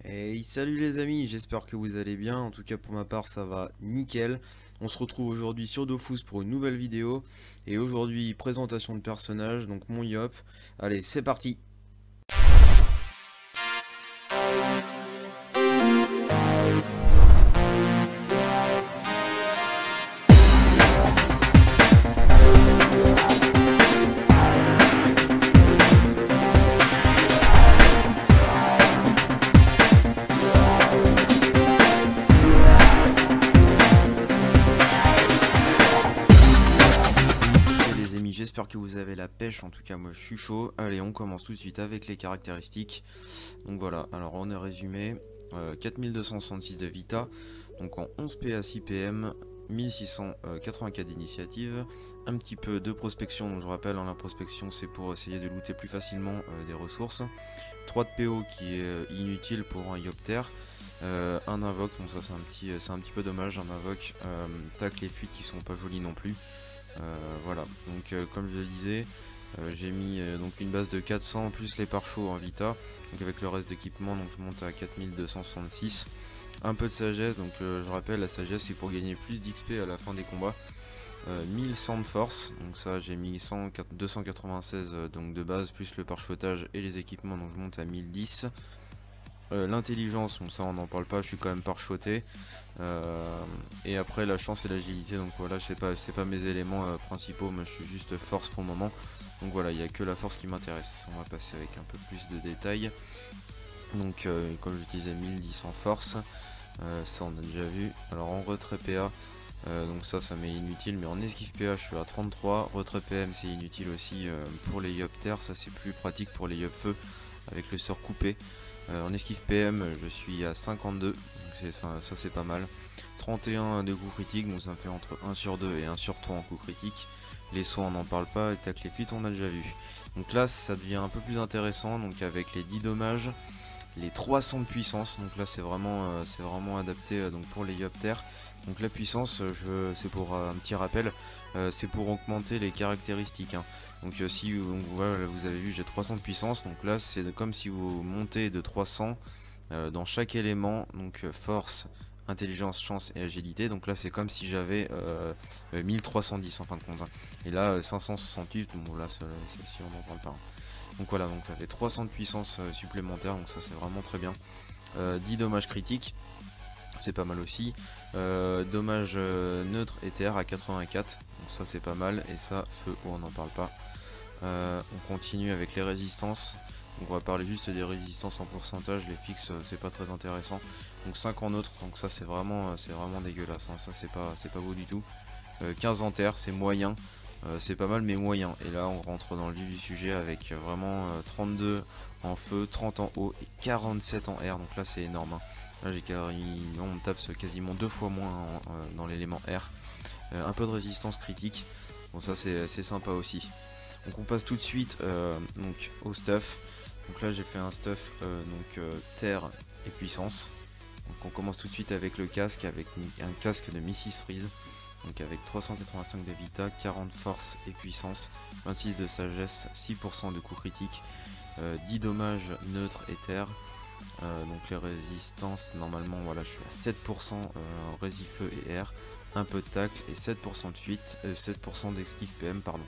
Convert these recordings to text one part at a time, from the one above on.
Hey, salut les amis, j'espère que vous allez bien. En tout cas pour ma part ça va nickel. On se retrouve aujourd'hui sur Dofus pour une nouvelle vidéo. Et aujourd'hui présentation de personnage, donc mon Yop. Allez, c'est parti. J'espère que vous avez la pêche, en tout cas moi je suis chaud. Allez, on commence tout de suite avec les caractéristiques. Donc voilà, alors on est résumé, 4266 de Vita, donc en 11 PA 6 PM, 1684 d'initiative, un petit peu de prospection, donc je rappelle, la prospection c'est pour essayer de looter plus facilement des ressources, 3 de PO qui est inutile pour un Yopter, un invoque, donc ça c'est un petit peu dommage, un invoque, tac les fuites qui sont pas jolies non plus. Voilà, donc comme je le disais, j'ai mis donc une base de 400 plus les pare-chauds en Vita, donc avec le reste d'équipement, donc je monte à 4266. Un peu de sagesse, donc je rappelle, la sagesse c'est pour gagner plus d'XP à la fin des combats. 1100 de force, donc ça j'ai mis 296 donc de base, plus le pare-chaudage et les équipements, donc je monte à 1010. L'intelligence, bon ça on n'en parle pas, je suis quand même pare-choté. Et après la chance et l'agilité, donc voilà, c'est pas mes éléments principaux, mais je suis juste force pour le moment. Donc voilà, il n'y a que la force qui m'intéresse. On va passer avec un peu plus de détails. Donc comme je disais, 1010 en force, ça on a déjà vu. Alors en retrait PA, donc ça m'est inutile, mais en esquive PA je suis à 33. Retrait PM c'est inutile aussi pour les Yopters, ça c'est plus pratique pour les Yopfeu avec le sort coupé. En esquive PM je suis à 52, donc ça c'est pas mal. 31 de coups critiques, donc ça me fait entre 1 sur 2 et 1 sur 3 en coups critiques. Les sauts on n'en parle pas, et tac les fuites on a déjà vu. Donc là ça devient un peu plus intéressant, donc avec les 10 dommages, les 300 de puissance, donc là c'est vraiment adapté donc pour les Yopters. Donc la puissance, c'est pour un petit rappel, c'est pour augmenter les caractéristiques, hein. Donc si voilà, vous avez vu j'ai 300 de puissance, donc là c'est comme si vous montez de 300 dans chaque élément, donc force, intelligence, chance et agilité. Donc là c'est comme si j'avais 1310 en fin de compte, hein. Et là 568, bon là celle-ci on n'en parle pas, hein. Donc voilà, donc tu avais 300 de puissance supplémentaire, donc ça c'est vraiment très bien. 10 dommages critiques, c'est pas mal aussi. Dommage neutre et TR à 84, donc ça c'est pas mal. Et ça, feu, on n'en parle pas. On continue avec les résistances. Donc on va parler juste des résistances en pourcentage, les fixes c'est pas très intéressant. Donc 5 en neutre, donc ça c'est vraiment dégueulasse, hein. Ça c'est pas beau du tout. 15 en terre, c'est moyen. C'est pas mal mais moyen, et là on rentre dans le vif du sujet avec vraiment 32 en feu, 30 en haut et 47 en air, donc là c'est énorme, hein. Là on me tape quasiment 2 fois moins dans l'élément air. Un peu de résistance critique, bon ça c'est sympa aussi. Donc on passe tout de suite donc au stuff. Donc là j'ai fait un stuff terre et puissance. Donc on commence tout de suite avec le casque, avec un casque de Mrs Freeze. Donc avec 385 de Vita, 40 force et puissance, 26 de sagesse, 6% de coups critiques, 10 dommages neutres et terre. Donc les résistances, normalement voilà, je suis à 7% résifeu et air, un peu de tacle et 7% de fuite, 7% d'esquive PM pardon.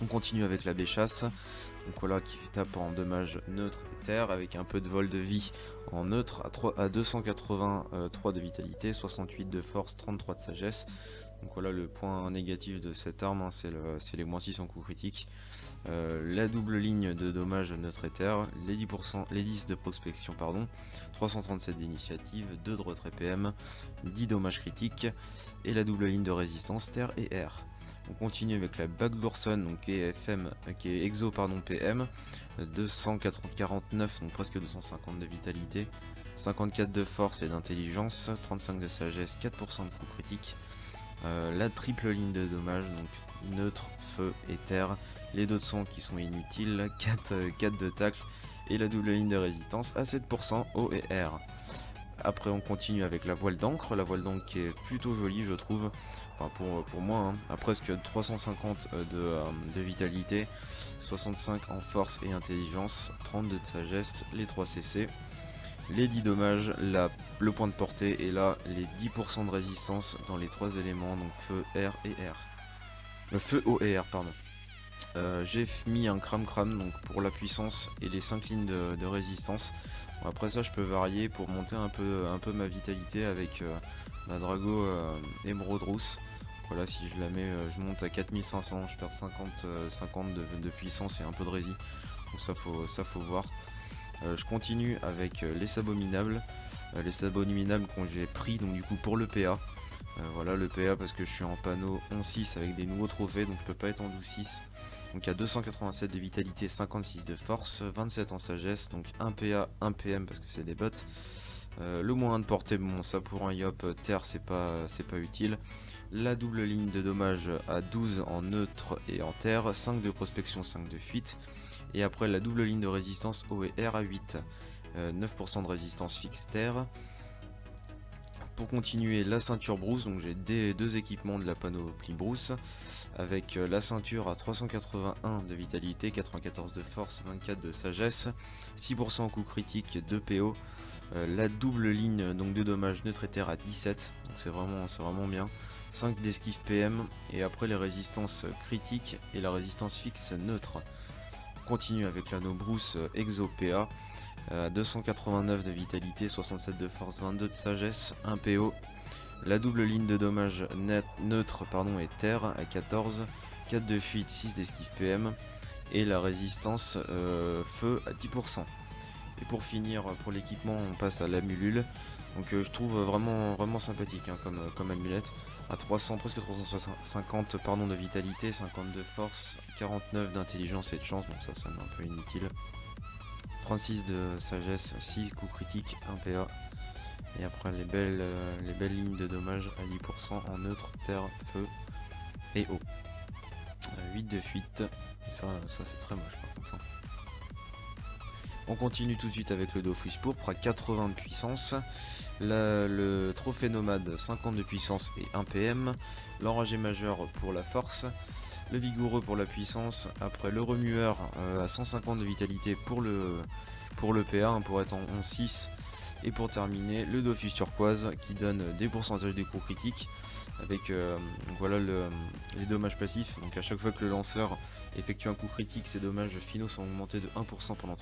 On continue avec la béchasse, donc voilà, qui tape en dommages neutres et terre, avec un peu de vol de vie en neutre à 283 de vitalité, 68 de force, 33 de sagesse. Donc voilà le point négatif de cette arme, hein, c'est les moins 6 en coup critique. La double ligne de dommages neutre et terre, les 10 de prospection, pardon, 337 d'initiative, 2 de retrait PM, 10 dommages critiques, et la double ligne de résistance terre et air. On continue avec la Baglourson, donc qui est Exo pardon, PM, 249, donc presque 250 de vitalité, 54 de force et d'intelligence, 35 de sagesse, 4% de coup critique. La triple ligne de dommages, donc neutre, feu et terre, les deux de son qui sont inutiles, 4 de tacle, et la double ligne de résistance à 7% eau et air. Après on continue avec la voile d'encre qui est plutôt jolie je trouve, enfin pour moi, hein, à presque 350 de vitalité, 65 en force et intelligence, 32 de sagesse, les 3 CC. les 10 dommages, le point de portée et là les 10% de résistance dans les 3 éléments, donc feu, air et air. Feu, eau et air, pardon. J'ai mis un cram donc pour la puissance et les 5 lignes de résistance. Bon, après ça je peux varier pour monter un peu ma vitalité avec ma Drago Émeraude Rousse. Voilà, si je la mets, je monte à 4500, je perds 50 de puissance et un peu de rési. Donc ça faut voir. Je continue avec les sabots minables. Les sabots minables que j'ai pris donc du coup pour le PA. Voilà le PA parce que je suis en panneau 11-6 avec des nouveaux trophées, donc je peux pas être en 12-6. Donc il y a 287 de vitalité, 56 de force, 27 en sagesse, donc 1 PA, 1 PM parce que c'est des bots. Le moyen de portée, bon ça pour un Yop terre c'est pas utile. La double ligne de dommage à 12 en neutre et en terre, 5 de prospection, 5 de fuite. Et après la double ligne de résistance eau et air à 8, 9% de résistance fixe terre. Pour continuer, la ceinture brousse, donc j'ai deux équipements de la panoplie brousse, avec la ceinture à 381 de vitalité, 94 de force, 24 de sagesse, 6% en coup critique, 2 PO, la double ligne donc de dommages neutre et terre à 17, donc c'est vraiment bien, 5 d'esquive PM, et après les résistances critiques et la résistance fixe neutre. On continue avec l'anneau brousse Exo PA. 289 de vitalité, 67 de force, 22 de sagesse, 1 PO. La double ligne de dommage neutre et terre à 14, 4 de fuite, 6 d'esquive PM. Et la résistance feu à 10%. Et pour finir, pour l'équipement, on passe à l'amulule. Donc je trouve vraiment sympathique hein, comme amulette. À 300, presque 350 de vitalité, 50 de force, 49 d'intelligence et de chance, donc ça sonne un peu inutile. 36 de sagesse, 6 coups critiques, 1 PA. Et après les belles lignes de dommages à 10% en neutre, terre, feu et eau. 8 de fuite. Et ça c'est très moche par contre. On continue tout de suite avec le Dofus pourpre à 80 de puissance. Le trophée nomade 50 de puissance et 1 PM. L'enragé majeur pour la force. Le vigoureux pour la puissance, après le remueur à 150 de vitalité pour le PA, hein, pour être en 11-6, et pour terminer le Dofus turquoise qui donne des pourcentages de coups critiques avec voilà les dommages passifs. Donc à chaque fois que le lanceur effectue un coup critique, ses dommages finaux sont augmentés de 1% pendant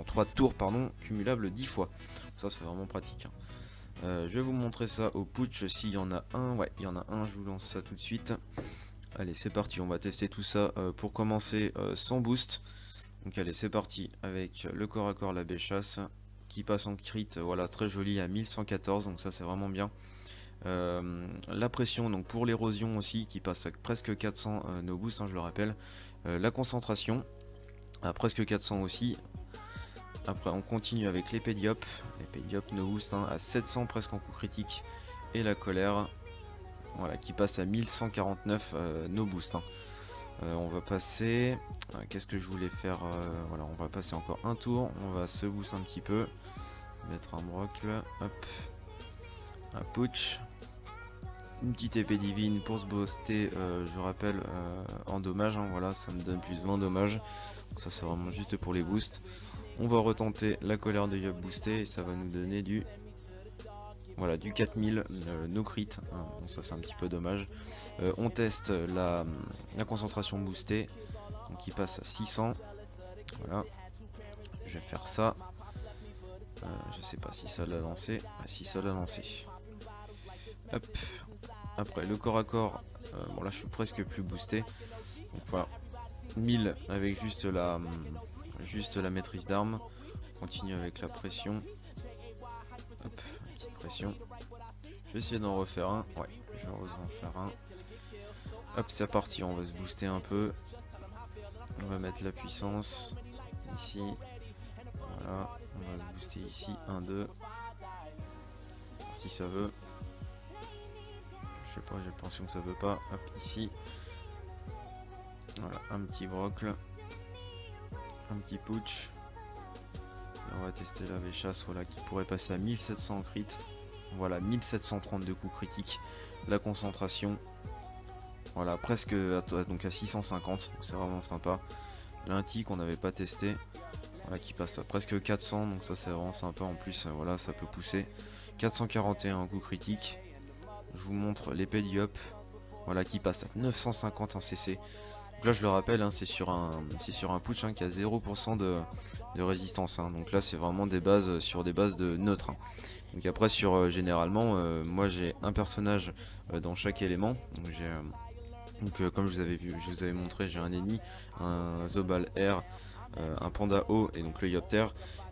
3 tours, cumulables 10 fois. Ça c'est vraiment pratique. Hein. Je vais vous montrer ça au putsch s'il y en a un. Ouais, il y en a un, je vous lance ça tout de suite. Allez c'est parti, on va tester tout ça pour commencer sans boost. Donc allez c'est parti avec le corps à corps, la béchasse qui passe en crit, voilà très joli à 1114, donc ça c'est vraiment bien. La pression donc pour l'érosion aussi qui passe à presque 400 no boost, hein, je le rappelle. La concentration à presque 400 aussi. Après on continue avec l'épée diop no boost hein, à 700 presque en coup critique. Et la colère. Voilà, qui passe à 1149 no boost. Hein. On va passer. Qu'est-ce que je voulais faire voilà, on va passer encore un tour. On va se boost un petit peu. Mettre un brocle. Hop. Un putsch. Une petite épée divine pour se booster. Je rappelle en dommage. Hein, voilà, ça me donne plus 20 dommages. Donc ça, c'est vraiment juste pour les boosts. On va retenter la colère de Yop boosté. Et ça va nous donner du. Voilà, du 4000 no crit, hein, donc ça c'est un petit peu dommage. On teste la concentration boostée, donc qui passe à 600. Voilà, je vais faire ça. Je sais pas si ça l'a lancé. Ah, si ça l'a lancé. Hop. Après le corps à corps, bon là je suis presque plus boosté. Donc voilà, 1000 avec juste la maîtrise d'armes. On continue avec la pression. Hop, petite pression. Je vais essayer d'en refaire un. Ouais, je vais en faire un. Hop, c'est parti, on va se booster un peu. On va mettre la puissance ici. Voilà, on va se booster ici. 1, 2. Si ça veut. Je sais pas, j'ai l'impression que ça veut pas. Hop, ici. Voilà, un petit brocle. Un petit putsch. On va tester la véchasse, voilà, qui pourrait passer à 1700 en crit. Voilà, 1732 coups critiques. La concentration, voilà, presque donc à 650, c'est vraiment sympa. L'inti qu'on n'avait pas testé, voilà, qui passe à presque 400, donc ça c'est vraiment sympa. En plus voilà, ça peut pousser. 441 en coup critique. Je vous montre l'épée d'Yop, voilà, qui passe à 950 en CC. Donc là je le rappelle, hein, c'est sur un putsch, hein, qui a 0% de résistance, hein. Donc là c'est vraiment des bases sur des bases de neutres, hein. Donc après sur généralement moi j'ai un personnage dans chaque élément. Donc comme je vous avais montré, j'ai un Eni, un Zobal Air, un Panda O et donc le Yopter.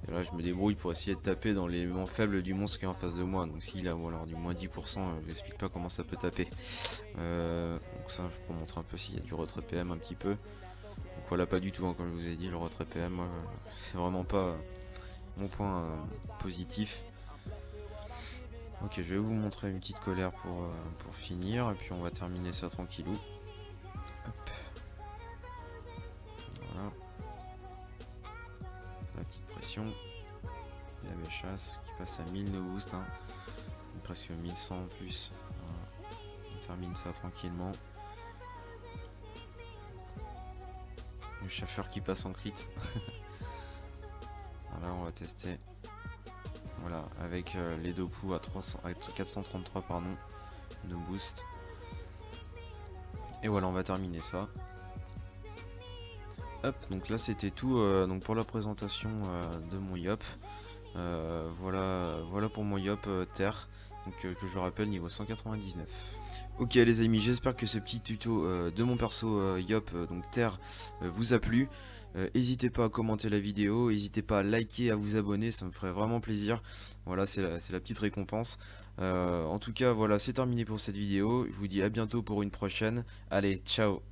Et là je me débrouille pour essayer de taper dans l'élément faible du monstre qui est en face de moi. Donc s'il a alors du moins 10%, je vous explique pas comment ça peut taper. Donc ça je peux montrer un peu s'il y a du retrait PM un petit peu. Donc voilà, pas du tout, hein, comme je vous ai dit, le retrait PM, c'est vraiment pas mon point positif. Ok, je vais vous montrer une petite colère pour finir, et puis on va terminer ça tranquillou. Hop. Voilà. La petite pression. La béchasse qui passe à 1000 de boost, hein. Presque 1100 en plus. Voilà. On termine ça tranquillement. Le chauffeur qui passe en crit. Voilà, on va tester. Voilà, avec les deux poux à 433 pardon, de boost. Et voilà, on va terminer ça. Hop, donc là c'était tout donc pour la présentation de mon Yop. Voilà pour mon Yop Terre, donc que je rappelle niveau 199. Ok les amis, j'espère que ce petit tuto de mon perso Yop, donc Terre, vous a plu. N'hésitez pas à commenter la vidéo, n'hésitez pas à liker, à vous abonner, ça me ferait vraiment plaisir. Voilà, c'est la petite récompense. En tout cas, voilà, c'est terminé pour cette vidéo. Je vous dis à bientôt pour une prochaine. Allez, ciao!